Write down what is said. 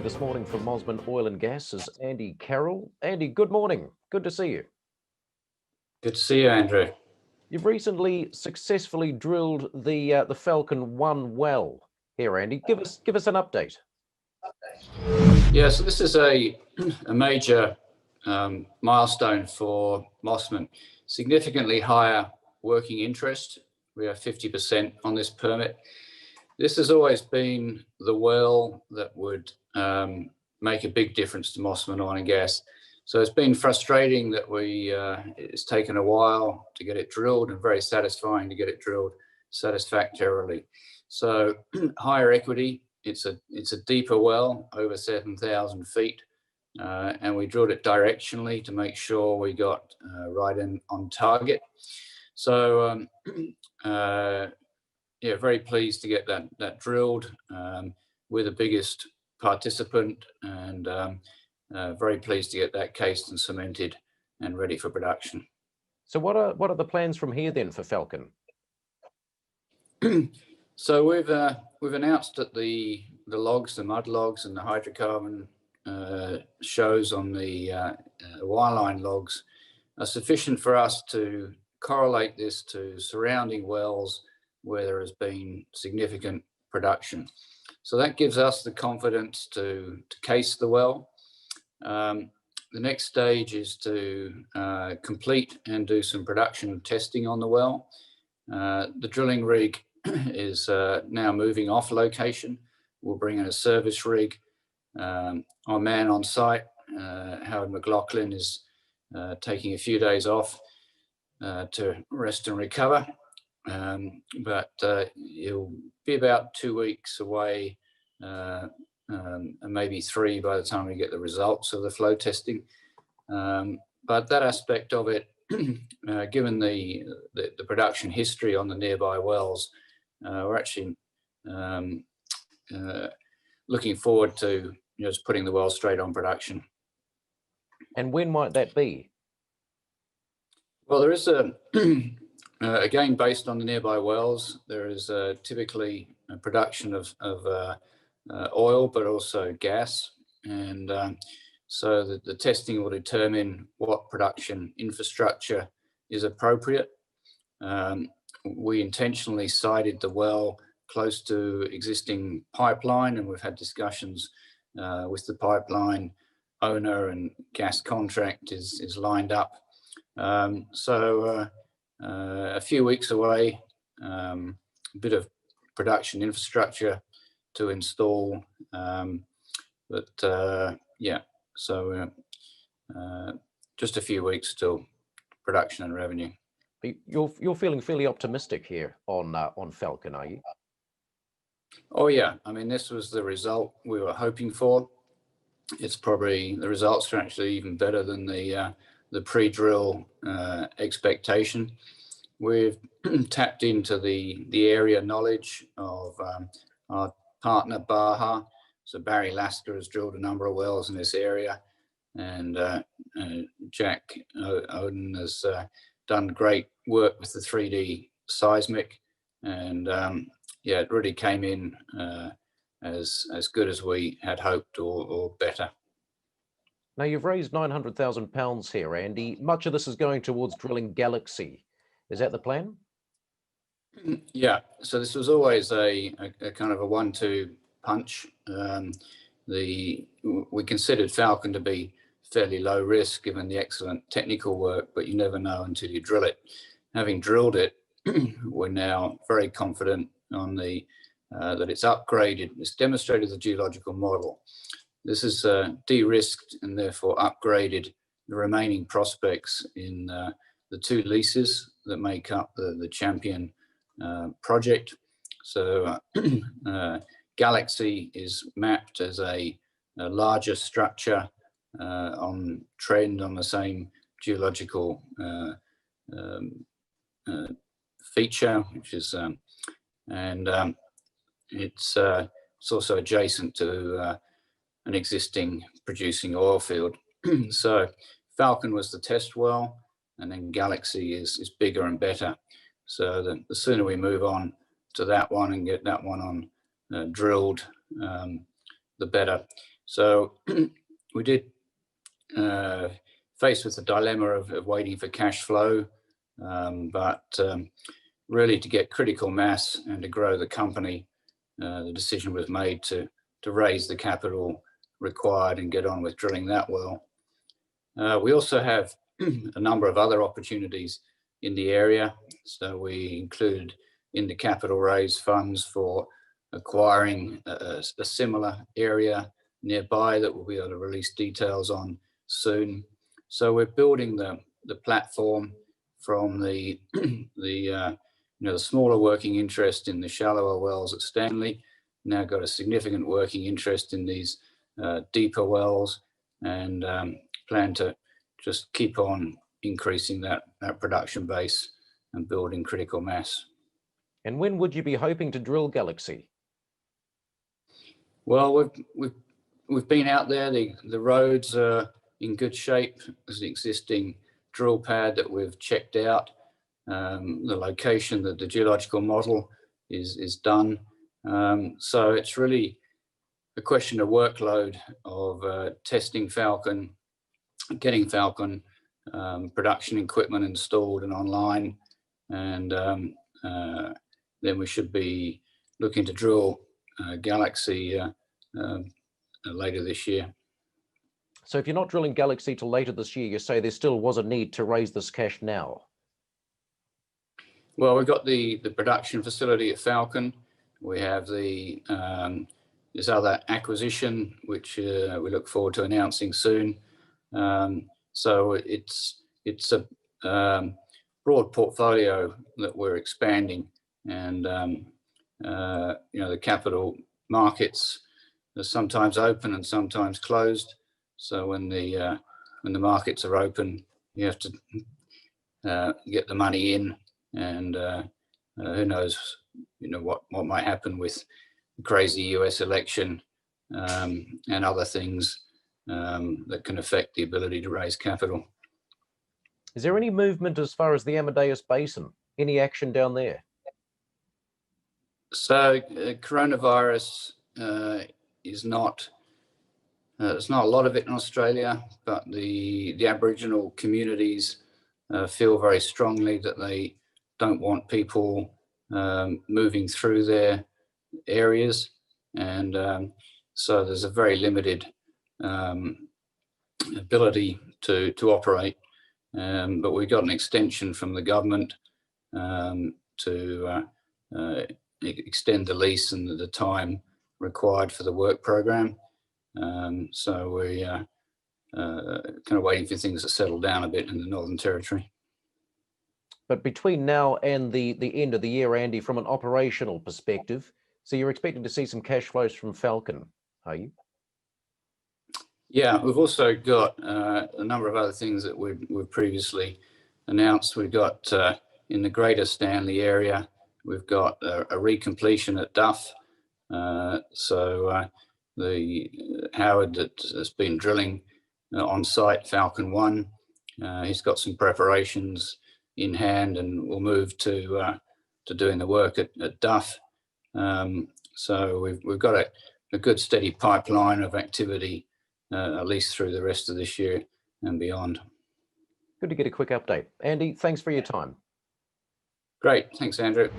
me this morning from Mosman Oil and Gas is Andy Carroll. Andy, good morning. Good to see you. Good to see you, Andrew. You've recently successfully drilled the Falcon 1 well here, Andy. Give us an update. Yeah, so this is a major milestone for Mosman. Significantly higher working interest. We have 50% on this permit. This has always been the well that would make a big difference to Mosman Oil and Gas. So it's been frustrating that it's taken a while to get it drilled, and very satisfying to get it drilled satisfactorily. So higher equity. It's a deeper well, over 7,000 feet, and we drilled it directionally to make sure we got right in on target. So yeah, very pleased to get that drilled. We're the biggest participant, and very pleased to get that cased and cemented and ready for production. So what are the plans from here then for Falcon? So we've announced that the logs, the mud logs, and the hydrocarbon shows on the wireline logs are sufficient for us to correlate this to surrounding wells where there has been significant production. So that gives us the confidence to case the well. The next stage is to complete and do some production testing on the well. The drilling rig is now moving off location. We'll bring in a service rig. Our man on site, Howard McLaughlin, is taking a few days off to rest and recover. But he'll be about 2 weeks away, and maybe 3 by the time we get the results of the flow testing. But that aspect of it, given the production history on the nearby wells, we're actually looking forward to just putting the well straight on production. And when might that be? Well, there is again, based on the nearby wells, there is typically a production of oil, but also gas. And so the testing will determine what production infrastructure is appropriate. We intentionally sited the well close to existing pipeline, and we've had discussions with the pipeline owner, and gas contract is lined up. So a few weeks away, a bit of production infrastructure to install. Yeah, so just a few weeks till production and revenue. You're feeling fairly optimistic here on Falcon, are you? Oh yeah, I mean, this was the result we were hoping for. It's probably, the results are actually even better than the pre-drill expectation. We've tapped into the area knowledge of our partner Baja. So Barry Lasker has drilled a number of wells in this area, and Jack Oden has done great work with the 3D seismic, and yeah, it really came in as good as we had hoped, or better. Now, you've raised £900,000 here, Andy. Much of this is going towards drilling Galaxie. Is that the plan? Yeah, so this was always a kind of a 1-2 punch. We considered Falcon to be fairly low risk given the excellent technical work, but you never know until you drill it. Having drilled it, we're now very confident on that it's upgraded. It's demonstrated the geological model. This is de-risked and therefore upgraded the remaining prospects in the 2 leases that make up the Champion project. So Galaxie is mapped as a larger structure on trend on the same geological feature, which is and it's also adjacent to an existing producing oil field. So Falcon was the test well, and then Galaxie is bigger and better. So the sooner we move on to that one and get that one on drilled, the better. So we did face with the dilemma of waiting for cash flow, but really to get critical mass and to grow the company, the decision was made to raise the capital required and get on with drilling that well. We also have a number of other opportunities in the area. So we included in the capital raise funds for acquiring a similar area nearby that we'll be able to release details on soon. So we're building the platform from the the smaller working interest in the shallower wells at Stanley. Now got a significant working interest in these deeper wells, and plan to just keep on increasing that production base and building critical mass. And when would you be hoping to drill Galaxie? Well, we've been out there. The roads are in good shape. There's an existing drill pad that we've checked out. The location, the geological model is done. So it's really a question of workload of testing Falcon, getting Falcon production equipment installed and online, and then we should be looking to drill Galaxie later this year. So if you're not drilling Galaxie till later this year, you say there still was a need to raise this cash now? Well, we've got the production facility at Falcon. We have this other acquisition, which we look forward to announcing soon. So it's a broad portfolio that we're expanding, and the capital markets are sometimes open and sometimes closed. So when the markets are open, you have to get the money in, and who knows, what might happen with the crazy US election and other things that can affect the ability to raise capital. Is there any movement as far as the Amadeus Basin? Any action down there? So coronavirus is not, there's not a lot of it in Australia, but the Aboriginal communities feel very strongly that they don't want people moving through their areas. And so there's a very limited ability to operate. But we got an extension from the government to extend the lease and the time required for the work program. So we are kind of waiting for things to settle down a bit in the Northern Territory. But between now and the end of the year, Andy, from an operational perspective, so you're expecting to see some cash flows from Falcon, are you? Yeah, we've also got a number of other things that we've previously announced. We've got in the Greater Stanley area, we've got a recompletion at Duff. So the Howard that has been drilling on site Falcon 1, he's got some preparations in hand, and we'll move to doing the work at Duff. So we've got a good steady pipeline of activity at least through the rest of this year and beyond. Good to get a quick update. Andy, thanks for your time. Great. Thanks, Andrew.